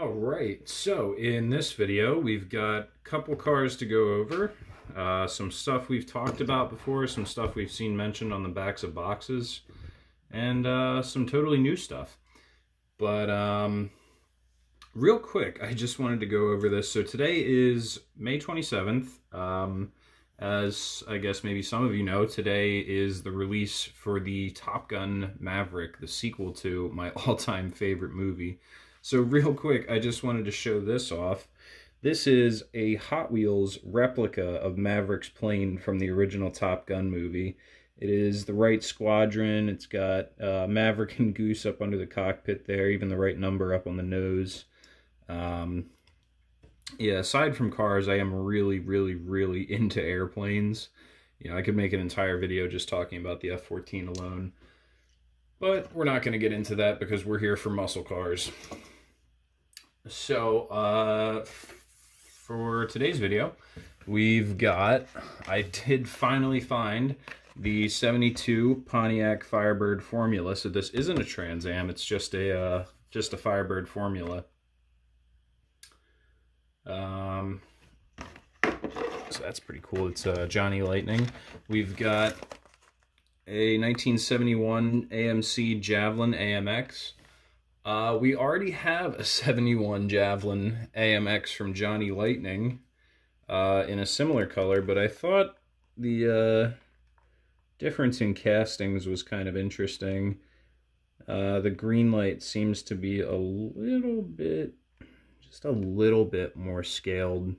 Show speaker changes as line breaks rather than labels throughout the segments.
All right, so in this video, we've got a couple cars to go over. Some stuff we've talked about before, some stuff we've seen mentioned on the backs of boxes, and some totally new stuff. But real quick, I just wanted to go over this. So today is May 27th. As I guess maybe some of you know, today is the release for the Top Gun Maverick, the sequel to my all-time favorite movie. So real quick, I just wanted to show this off. This is a Hot Wheels replica of Maverick's plane from the original Top Gun movie. It is the right squadron. It's got Maverick and Goose up under the cockpit there, even the right number up on the nose. Yeah, aside from cars, I am really into airplanes. You know, I could make an entire video just talking about the F-14 alone. But we're not going to get into that because we're here for muscle cars. So, for today's video, we've got, I did finally find the 72 Pontiac Firebird formula. So this isn't a Trans Am, it's just a Firebird formula. So that's pretty cool. It's Johnny Lightning. We've got a 1971 AMC Javelin AMX. We already have a 71 Javelin AMX from Johnny Lightning in a similar color, but I thought the difference in castings was kind of interesting. The Greenlight seems to be a little bit, just a little bit more scaled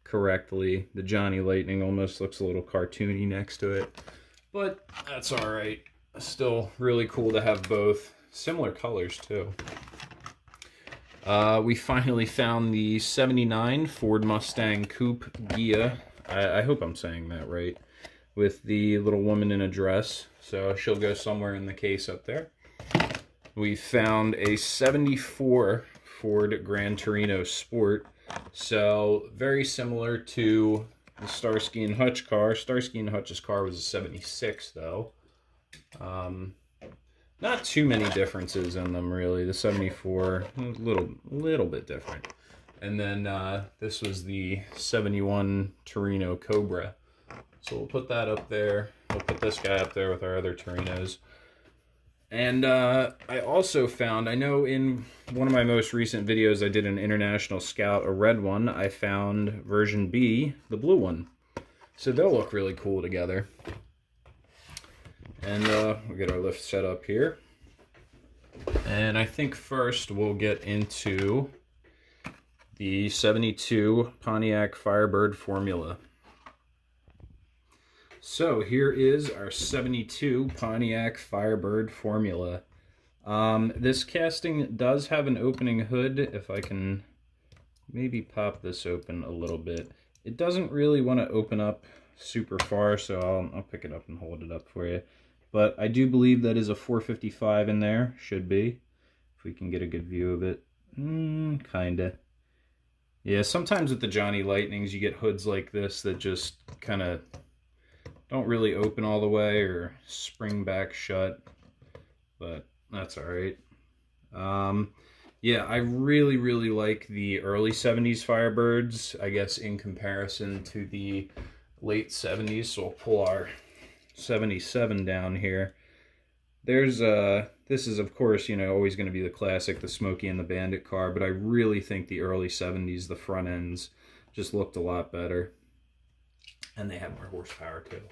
correctly. The Johnny Lightning almost looks a little cartoony next to it, but that's all right. Still really cool to have both. Similar colors too. We finally found the 79 Ford Mustang Coupe Ghia. I hope I'm saying that right. With the little woman in a dress. So she'll go somewhere in the case up there. We found a 74 Ford Gran Torino Sport. So very similar to the Starsky and Hutch car. Starsky and Hutch's car was a 76 though. Not too many differences in them, really. The 74, a little bit different. And then this was the 71 Torino Cobra. So we'll put that up there. We'll put this guy up there with our other Torinos. And I also found, I know in one of my most recent videos I did an International Scout, a red one. I found version B, the blue one. So they'll look really cool together. And we'll get our lift set up here. And I think first we'll get into the 72 Pontiac Firebird formula. So here is our 72 Pontiac Firebird formula. This casting does have an opening hood. If I can maybe pop this open a little bit. It doesn't really want to open up super far, so I'll pick it up and hold it up for you. But I do believe that is a 455 in there. Should be. If we can get a good view of it. Kinda. Yeah, sometimes with the Johnny Lightnings you get hoods like this that just kind of don't really open all the way or spring back shut. But that's alright. Yeah, I really like the early 70s Firebirds, I guess, in comparison to the late 70s. So we'll pull our 77 down here. There's this is of course, you know, always going to be the classic, the Smokey and the Bandit car, but I really think the early 70s, the front ends just looked a lot better, and they had more horsepower too.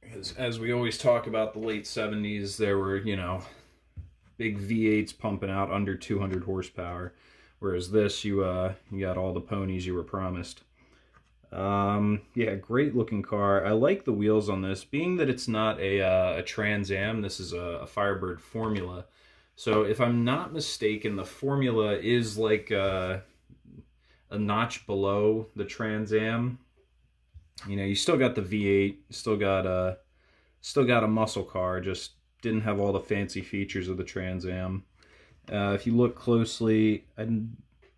Because as we always talk about the late 70s, there were, you know, big V8s pumping out under 200 horsepower, whereas this, you got all the ponies you were promised. Yeah, great looking car. I like the wheels on this, being that it's not a Trans Am. This is a Firebird formula. So if I'm not mistaken, the formula is like a notch below the Trans Am. You know, you still got the V8, still got a muscle car, just didn't have all the fancy features of the Trans Am. If you look closely, I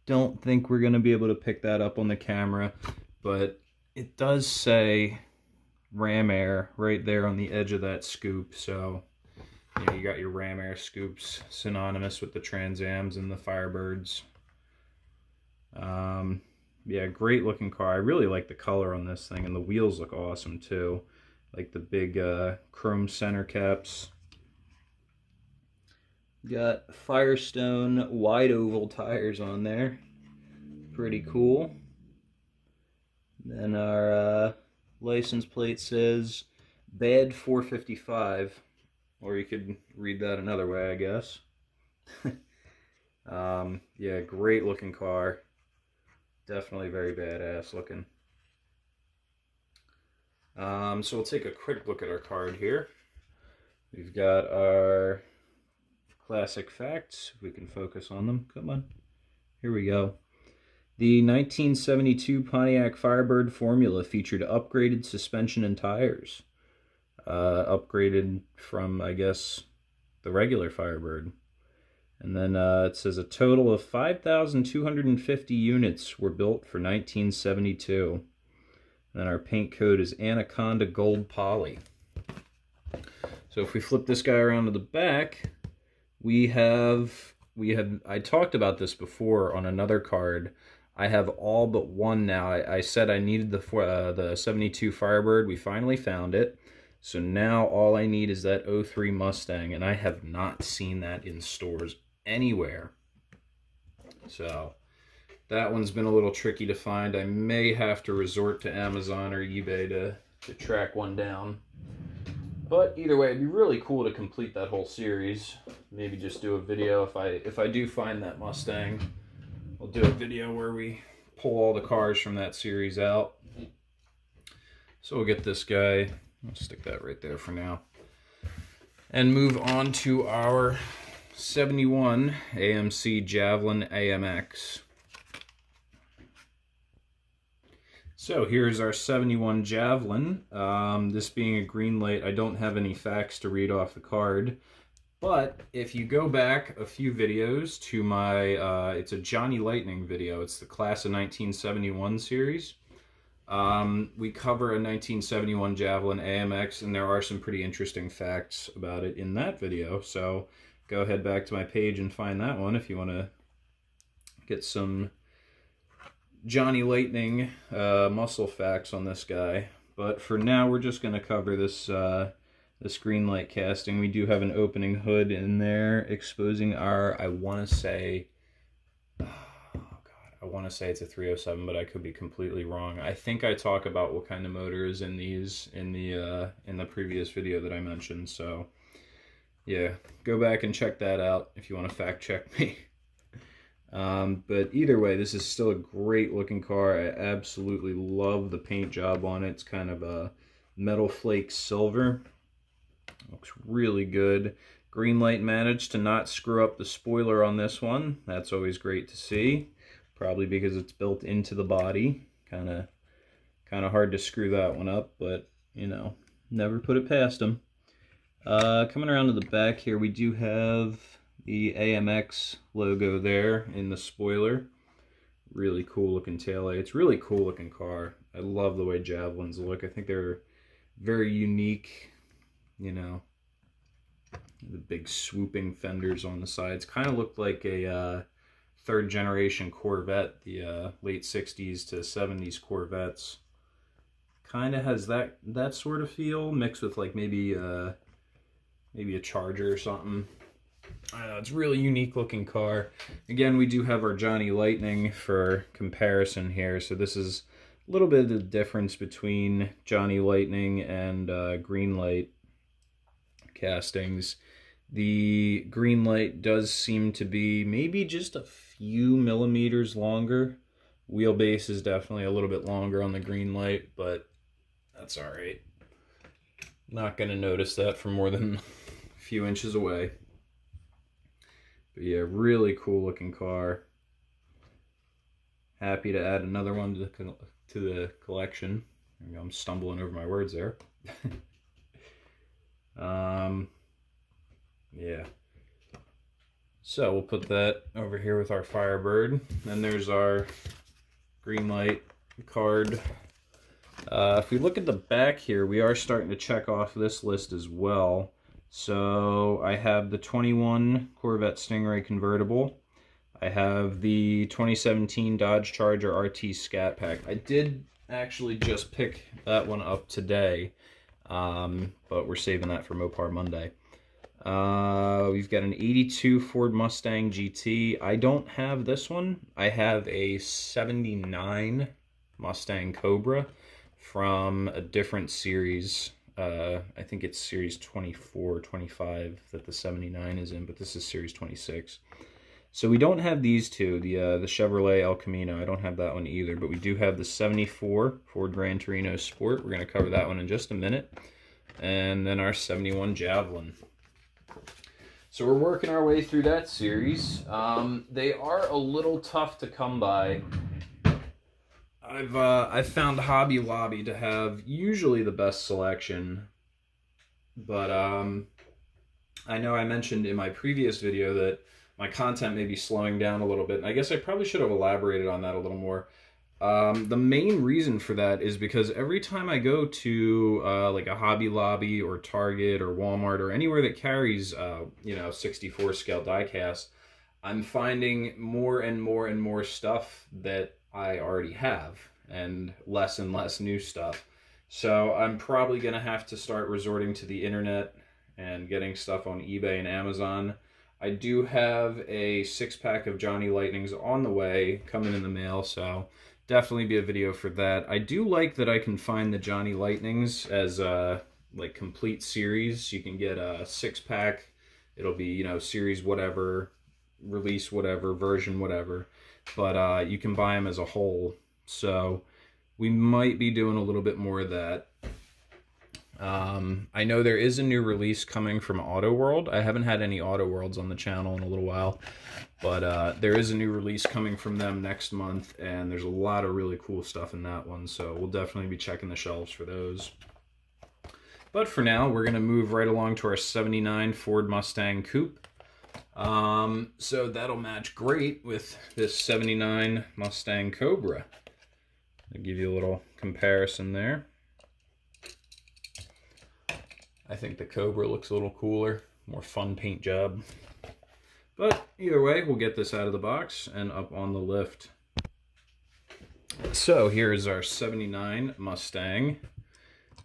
don't think we're going to be able to pick that up on the camera. But it does say Ram Air right there on the edge of that scoop, so You know, you got your Ram Air Scoops, synonymous with the Trans Ams and the Firebirds. Yeah, great looking car. I really like the color on this thing, and the wheels look awesome too. Like the big chrome center caps. Got Firestone wide oval tires on there. Pretty cool. Then our license plate says Bad 455, or you could read that another way, I guess. Yeah, great looking car. Definitely very badass looking. So we'll take a quick look at our card here. We've got our classic facts, if we can focus on them. Come on. Here we go. The 1972 Pontiac Firebird formula featured upgraded suspension and tires. Upgraded from, I guess, the regular Firebird. And then it says a total of 5,250 units were built for 1972. And then our paint code is Anaconda Gold Poly. So if we flip this guy around to the back, I talked about this before on another card. I have all but one now. I said I needed the 72 Firebird. We finally found it. So now all I need is that 03 Mustang, and I have not seen that in stores anywhere. So that one's been a little tricky to find. I may have to resort to Amazon or eBay to track one down. But either way, it'd be really cool to complete that whole series. Maybe just do a video if I do find that Mustang. I'll do a video where we pull all the cars from that series out. So we'll get this guy. I'll stick that right there for now. And move on to our 71 AMC Javelin AMX. So here's our 71 Javelin. This being a Greenlight, I don't have any facts to read off the card. But if you go back a few videos to my, it's a Johnny Lightning video. It's the Class of 1971 series. We cover a 1971 Javelin AMX, and there are some pretty interesting facts about it in that video. So go ahead back to my page and find that one if you want to get some Johnny Lightning muscle facts on this guy. But for now, we're just going to cover this this Greenlight casting. We do have an opening hood in there exposing our, I want to say it's a 307, but I could be completely wrong. I think I talk about what kind of motor is in these in the previous video that I mentioned. So yeah, go back and check that out if you want to fact check me. But either way, this is still a great looking car. I absolutely love the paint job on it. It's kind of a metal flake silver. Looks really good. Greenlight managed to not screw up the spoiler on this one. That's always great to see. Probably because it's built into the body. Kind of hard to screw that one up, but you know, never put it past them. Coming around to the back here, we do have the AMX logo there in the spoiler. Really cool looking taillights. Really cool looking car. I love the way Javelins look. I think they're very unique. You know, the big swooping fenders on the sides. Kind of looked like a third generation Corvette, the late 60s to 70s Corvettes. Kind of has that sort of feel mixed with like maybe a Charger or something. I don't know, it's a really unique looking car. Again, we do have our Johnny Lightning for comparison here. So this is a little bit of the difference between Johnny Lightning and Greenlight castings. The Greenlight does seem to be maybe just a few millimeters longer. Wheelbase is definitely a little bit longer on the Greenlight, but that's all right. Not going to notice that from more than a few inches away. But yeah, really cool looking car. Happy to add another one to the collection. I'm stumbling over my words there. Yeah. So we'll put that over here with our Firebird. Then there's our Greenlight card. If we look at the back here, we are starting to check off this list as well. So I have the 21 Corvette Stingray convertible. I have the 2017 Dodge Charger RT Scat Pack. I did actually just pick that one up today, but we're saving that for Mopar Monday. We've got an 82 Ford Mustang GT. I don't have this one. I have a 79 Mustang Cobra from a different series. I think it's series 24, 25 that the 79 is in, but this is series 26. So we don't have these two, the Chevrolet El Camino. I don't have that one either, but we do have the 74 Ford Gran Torino Sport. We're going to cover that one in just a minute. And then our 71 Javelin. So we're working our way through that series. They are a little tough to come by. I've found Hobby Lobby to have usually the best selection, but I know I mentioned in my previous video that my content may be slowing down a little bit, and I guess I probably should have elaborated on that a little more. The main reason for that is because every time I go to like a Hobby Lobby or Target or Walmart or anywhere that carries 64 scale diecast, I'm finding more and more and more stuff that I already have and less new stuff. So I'm probably going to have to start resorting to the internet and getting stuff on eBay and Amazon. I do have a 6-pack of Johnny Lightnings on the way, coming in the mail, so definitely be a video for that. I do like that I can find the Johnny Lightnings as like complete series. You can get a 6-pack. It'll be, series whatever, release whatever, version whatever. But you can buy them as a whole. So we might be doing a little bit more of that. I know there is a new release coming from Auto World. I haven't had any Auto Worlds on the channel in a little while, but there is a new release coming from them next month, and there's a lot of really cool stuff in that one, so we'll definitely be checking the shelves for those. But for now, we're going to move right along to our 79 Ford Mustang Coupe. So that'll match great with this 79 Mustang Cobra. I'll give you a little comparison there. I think the Cobra looks a little cooler, more fun paint job. But either way, we'll get this out of the box and up on the lift. So here's our 79 Mustang.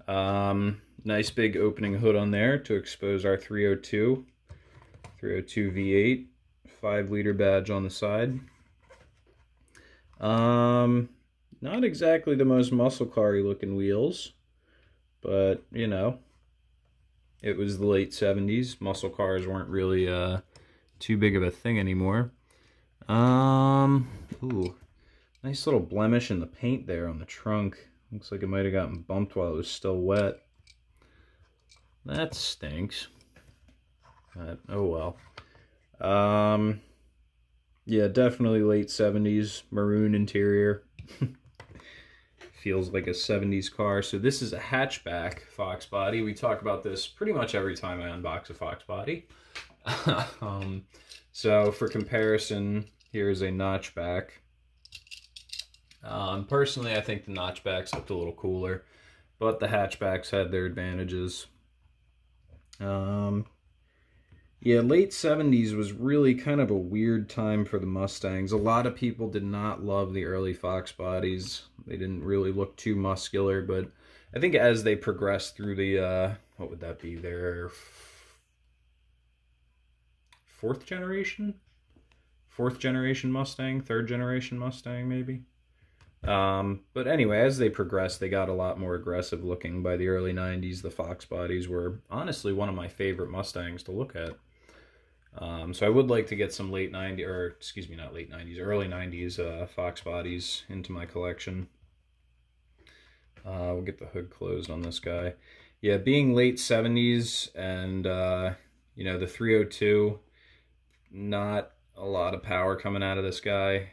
Nice big opening hood on there to expose our 302 V8, 5-liter badge on the side. Not exactly the most muscle car-y looking wheels, but it was the late 70s. Muscle cars weren't really too big of a thing anymore. Ooh, nice little blemish in the paint there on the trunk. Looks like it might have gotten bumped while it was still wet. That stinks. But, oh well. Yeah, definitely late 70s, maroon interior. Feels like a 70s car. So this is a hatchback Fox body. We talk about this pretty much every time I unbox a Fox body. So for comparison, here's a notchback. Personally, I think the notchbacks looked a little cooler, but the hatchbacks had their advantages. Yeah, late 70s was really kind of a weird time for the Mustangs. A lot of people did not love the early Fox bodies. They didn't really look too muscular, but I think as they progressed through the, what would that be, their fourth generation Mustang, third generation Mustang maybe. But anyway, as they progressed, they got a lot more aggressive looking. By the early 90s, the Fox bodies were honestly one of my favorite Mustangs to look at. So I would like to get some late 90s, or excuse me, not late 90s, early 90s Fox bodies into my collection. We'll get the hood closed on this guy. Yeah, being late 70s and, the 302, not a lot of power coming out of this guy.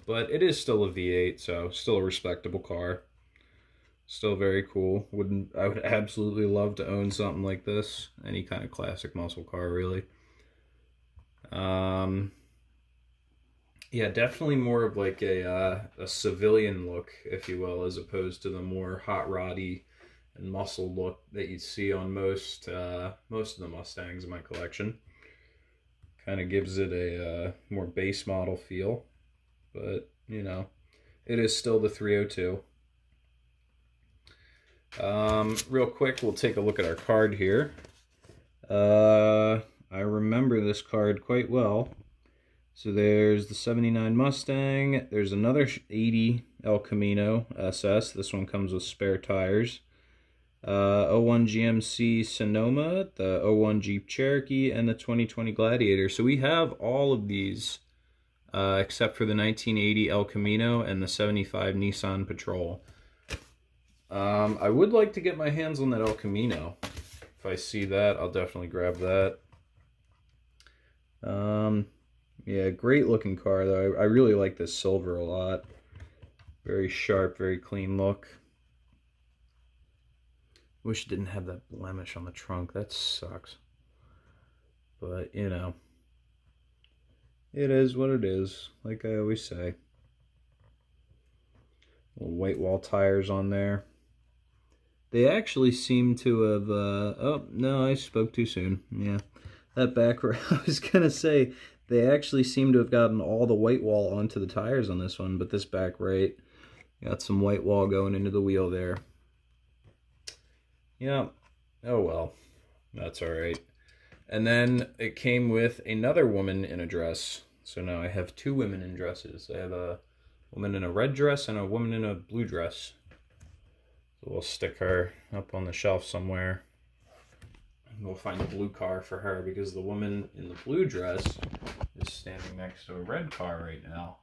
But it is still a V8, so still a respectable car. Still very cool. I would absolutely love to own something like this. Any kind of classic muscle car, really. Yeah, definitely more of like a civilian look, if you will, as opposed to the more hot roddy and muscle look that you see on most of the Mustangs in my collection. Kind of gives it a more base model feel, but you know, it is still the 302. Real quick, we'll take a look at our card here. I remember this card quite well. So there's the 79 Mustang, there's another 80 El Camino SS, this one comes with spare tires. 01 GMC Sonoma, the 01 Jeep Cherokee, and the 2020 Gladiator. So we have all of these, except for the 1980 El Camino and the 75 Nissan Patrol. I would like to get my hands on that El Camino. If I see that, I'll definitely grab that. Yeah, great looking car though. I really like this silver a lot. Very sharp, very clean look. Wish it didn't have that blemish on the trunk. That sucks. But, you know, it is what it is, like I always say. Little white wall tires on there. They actually seem to have, oh, no, I spoke too soon. Yeah, that back, I was going to say, they actually seem to have gotten all the white wall onto the tires on this one, but this back right, got some white wall going into the wheel there. Yeah, oh well, that's alright. And then it came with another woman in a dress. So now I have two women in dresses. I have a woman in a red dress and a woman in a blue dress. So we'll stick her up on the shelf somewhere. And we'll find a blue car for her because the woman in the blue dress is standing next to a red car right now.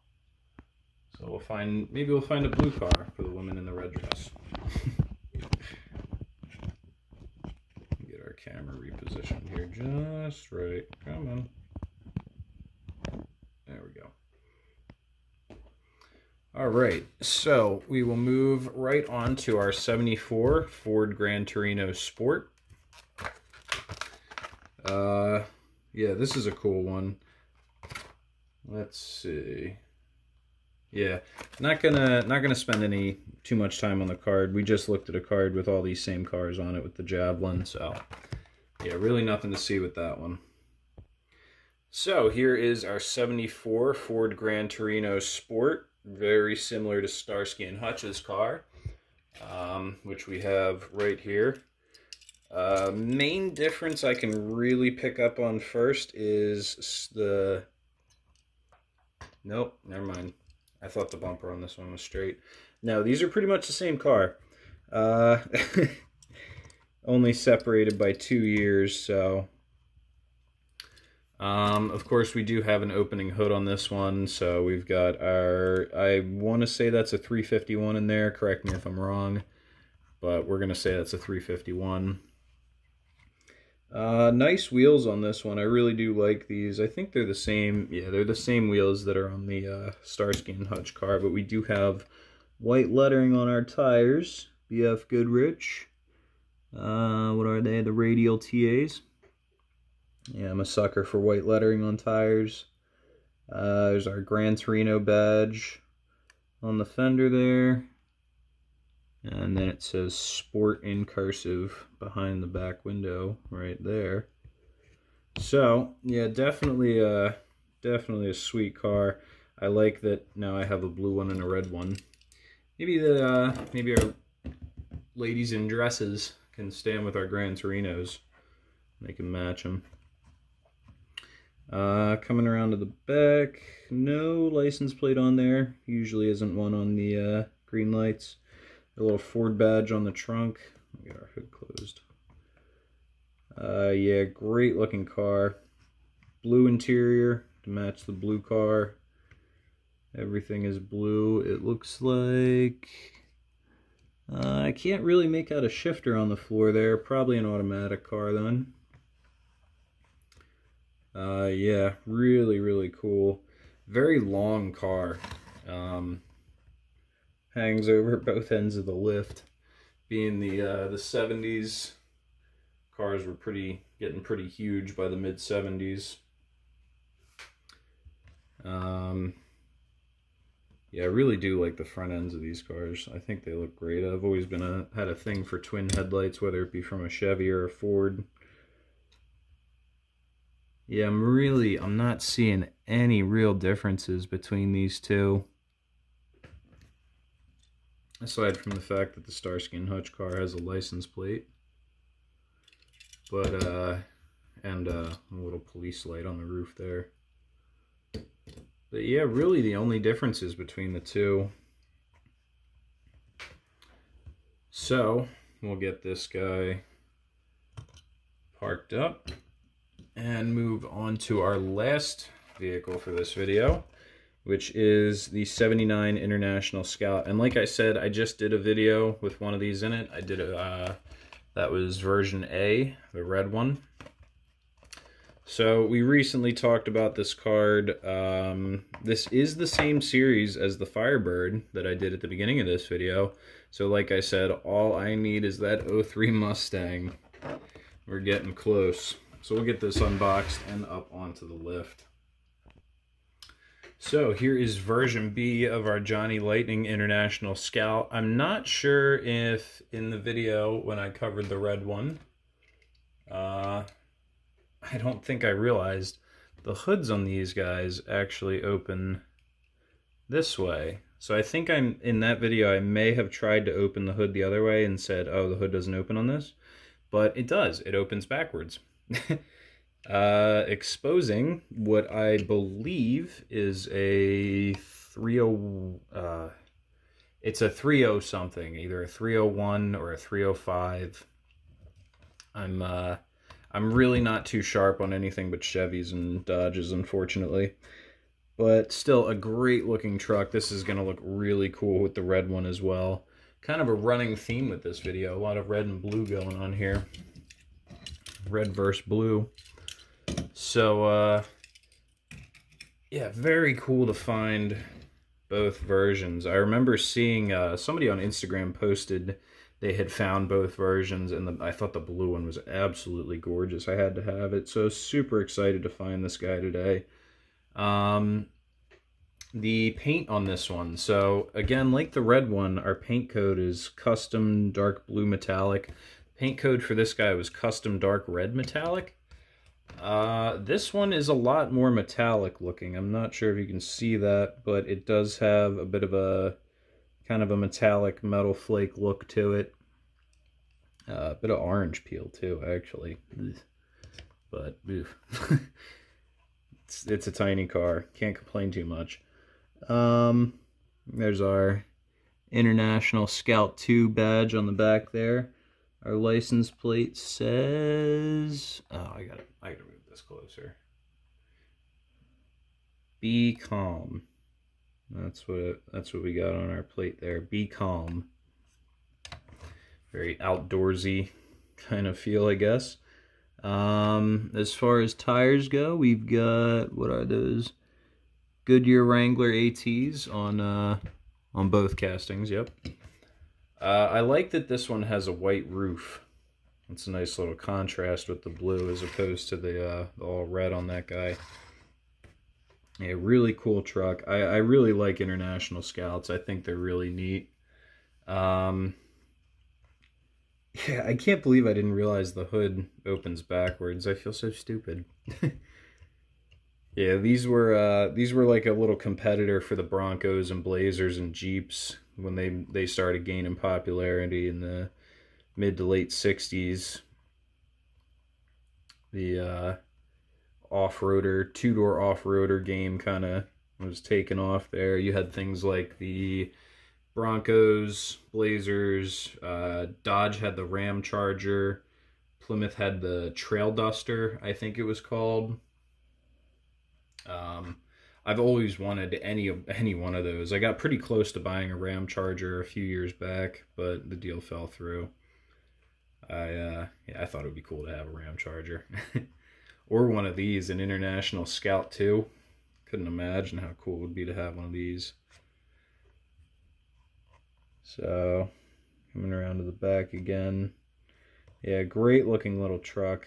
So we'll find, maybe we'll find a blue car for the woman in the red dress. Get our camera repositioned here just right. Come on. There we go. All right, so we will move right on to our 74 Ford Gran Torino Sport. Yeah, this is a cool one. Let's see. Yeah, not gonna spend too much time on the card. We just looked at a card with all these same cars on it with the Javelin, so yeah, really nothing to see with that one. So here is our 74 Ford Gran Torino Sport, very similar to Starsky and Hutch's car, which we have right here. Main difference I can really pick up on first is the... Nope, never mind. I thought the bumper on this one was straight. No, these are pretty much the same car. Only separated by 2 years, so... of course, we do have an opening hood on this one, so we've got our... I want to say that's a 351 in there. Correct me if I'm wrong, but we're going to say that's a 351. Nice wheels on this one. I really do like these. I think they're the same. Yeah, they're the same wheels that are on the Starsky and Hutch car, but we do have white lettering on our tires. BF Goodrich. What are they? The radial TAs. Yeah, I'm a sucker for white lettering on tires. There's our Gran Torino badge on the fender there. And then it says Sport in cursive behind the back window right there. So, yeah, definitely a sweet car. I like that now I have a blue one and a red one. Maybe our ladies in dresses can stand with our Gran Torinos. They can match them. Coming around to the back, no license plate on there. Usually isn't one on the Greenlights. A little Ford badge on the trunk. Get our hood closed. Yeah, great looking car. Blue interior to match the blue car. Everything is blue. It looks like... I can't really make out a shifter on the floor there. Probably an automatic car then. Yeah, really, really cool. Very long car. Hangs over both ends of the lift. Being the 70s, cars were getting pretty huge by the mid 70s. Yeah, I really do like the front ends of these cars. I think they look great. I've always been had a thing for twin headlights, whether it be from a Chevy or a Ford. Yeah, I'm not seeing any real differences between these two. Aside from the fact that the Starsky and Hutch car has a license plate. But, and a little police light on the roof there. But yeah, really the only differences between the two. So, we'll get this guy parked up and move on to our last vehicle for this video, which is the 79 International Scout. And like I said, I just did a video with one of these in it. I did a, that was version A, the red one. So we recently talked about this card. This is the same series as the Firebird that I did at the beginning of this video. So like I said, all I need is that 03 Mustang. We're getting close. So we'll get this unboxed and up onto the lift. So here is version B of our Johnny Lightning International Scout. I'm not sure if in the video when I covered the red one, I don't think I realized the hoods on these guys actually open this way. So I think in that video I may have tried to open the hood the other way and said, oh, the hood doesn't open on this. But it does. It opens backwards. Exposing what I believe is a 30, it's a 30 something, either a 301 or a 305. I'm really not too sharp on anything but Chevys and Dodges, unfortunately. But still a great looking truck. This is going to look really cool with the red one as well. Kind of a running theme with this video. A lot of red and blue going on here. Red versus blue. So, yeah, very cool to find both versions. I remember seeing somebody on Instagram posted they had found both versions, and I thought the blue one was absolutely gorgeous. I had to have it, so super excited to find this guy today. The paint on this one, so again, like the red one, our paint code is custom dark blue metallic. Paint code for this guy was custom dark red metallic. This one is a lot more metallic looking. I'm not sure if you can see that, but it does have a bit of a kind of a metallic metal flake look to it. A bit of orange peel too, actually. But it's a tiny car. Can't complain too much. There's our International Scout 2 badge on the back there. Our license plate says, oh, I gotta move this closer. Be calm. That's what we got on our plate there. Be calm. Very outdoorsy kind of feel, I guess. As far as tires go, we've got, what are those? Goodyear Wrangler ATs on both castings. Yep. I like that this one has a white roof. It's a nice little contrast with the blue as opposed to the all red on that guy. Yeah, really cool truck. I really like International Scouts. I think they're really neat. Yeah, I can't believe I didn't realize the hood opens backwards. I feel so stupid. Yeah, these were like a little competitor for the Broncos and Blazers and Jeeps when they started gaining popularity in the mid to late 60s. The off-roader, two-door off-roader game kind of was taken off there. You had things like the Broncos, Blazers, Dodge had the Ram Charger, Plymouth had the Trail Duster, I think it was called. I've always wanted any one of those. I got pretty close to buying a Ram Charger a few years back, but the deal fell through. Yeah, I thought it would be cool to have a Ram Charger. Or one of these, an International Scout 2. Couldn't imagine how cool it would be to have one of these. So, coming around to the back again. Yeah, great looking little truck.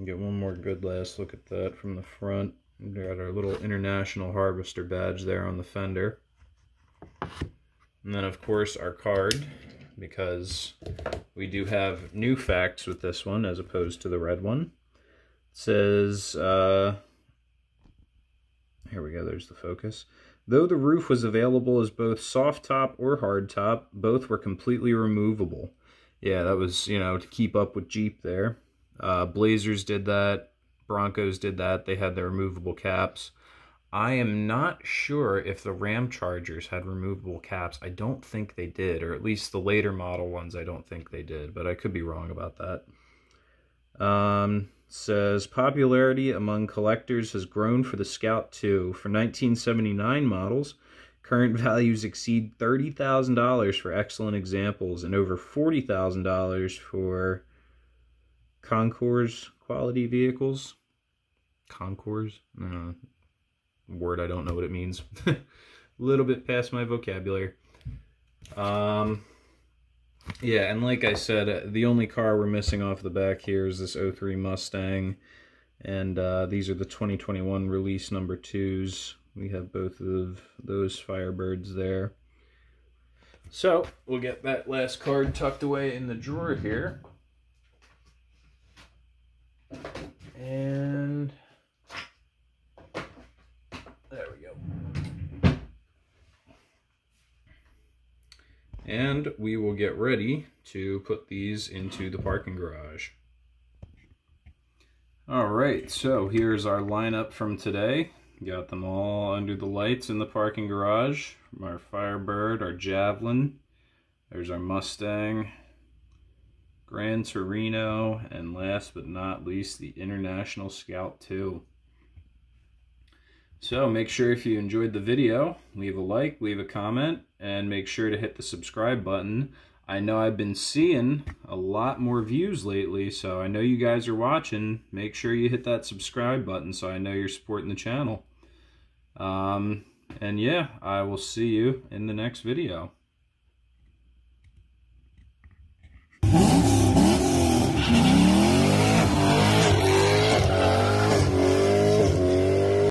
Get one more good last look at that from the front. We got our little International Harvester badge there on the fender. And then, of course, our card, because we do have new facts with this one as opposed to the red one. It says, here we go, there's the focus. Though the roof was available as both soft top or hard top, both were completely removable. Yeah, that was, you know, to keep up with Jeep there. Blazers did that. Broncos did that. They had their removable caps. I am not sure if the Ram Chargers had removable caps. I don't think they did, or at least the later model ones I don't think they did, but I could be wrong about that. Says, popularity among collectors has grown for the Scout II. For 1979 models, current values exceed $30,000 for excellent examples and over $40,000 for Concours quality vehicles. Concours? Word I don't know what it means. A little bit past my vocabulary. Yeah, and like I said, the only car we're missing off the back here is this 03 Mustang, and these are the 2021 release number 2s. We have both of those Firebirds there. So we'll get that last card tucked away in the drawer here. And there we go. And we will get ready to put these into the parking garage. Alright, so here's our lineup from today. Got them all under the lights in the parking garage. From our Firebird, our Javelin, there's our Mustang, Gran Torino, and last but not least, the International Scout II. So make sure if you enjoyed the video, leave a like, leave a comment, and make sure to hit the subscribe button. I know I've been seeing a lot more views lately, so I know you guys are watching. Make sure you hit that subscribe button so I know you're supporting the channel. And yeah, I will see you in the next video.